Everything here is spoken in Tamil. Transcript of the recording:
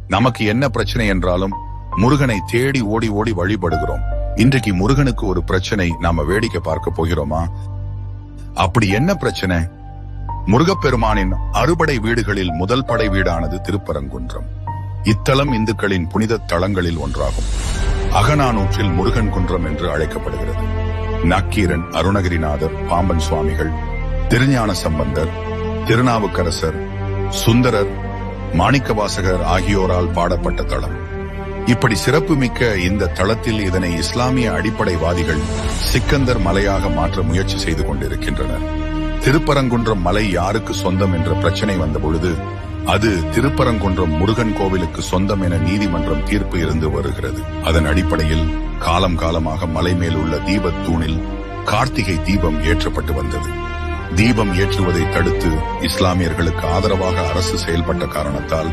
நமக்கு என்ன பிரச்சனை என்றாலும் முருகனை தேடி ஓடி ஓடி வழிபடுகிறோம். இன்றைக்கு முருகனுக்கு ஒரு பிரச்சனை, நாம வேடிக்கை பார்க்க போகிறோமா? அப்படி என்ன பிரச்சனை? முருகப்பெருமானின் அறுபடை வீடுகளில் முதல் படை வீடானது திருப்பரங்குன்றம். இத்தலம் இந்துக்களின் புனித தலங்களில் ஒன்றாகும். அகநானூற்றில் முருகன் குன்றம் என்று அழைக்கப்படுகிறது. நக்கீரன், அருணகிரிநாதர், பாம்பன் சுவாமிகள், திருஞான சம்பந்தர், திருநாவுக்கரசர், சுந்தரர், மாணிக்கவாசகர் ஆகியோரால் பாடப்பட்ட தலம். இப்படி சிறப்புமிக்க இந்த தளத்தில் இதனை இஸ்லாமிய அடிப்படைவாதிகள் சிக்கந்தர் மலையாக மாற்ற முயற்சி செய்து கொண்டிருக்கின்றனர். திருப்பரங்குன்றம் மலை யாருக்கு சொந்தம் என்ற பிரச்சனை வந்த பொழுது அது திருப்பரங்குன்றம் முருகன் கோவிலுக்கு சொந்தம் என நீதிமன்றம் தீர்ப்பு இருந்து வருகிறது. அதன் அடிப்படையில் காலம் காலமாக மலை மேல் உள்ள தீபத்தூணில் கார்த்திகை தீபம் ஏற்றப்பட்டு வந்தது. தீபம் ஏற்றுவதை தடுத்து இஸ்லாமியர்களுக்கு ஆதரவாக அரசு செயல்பட்ட காரணத்தால்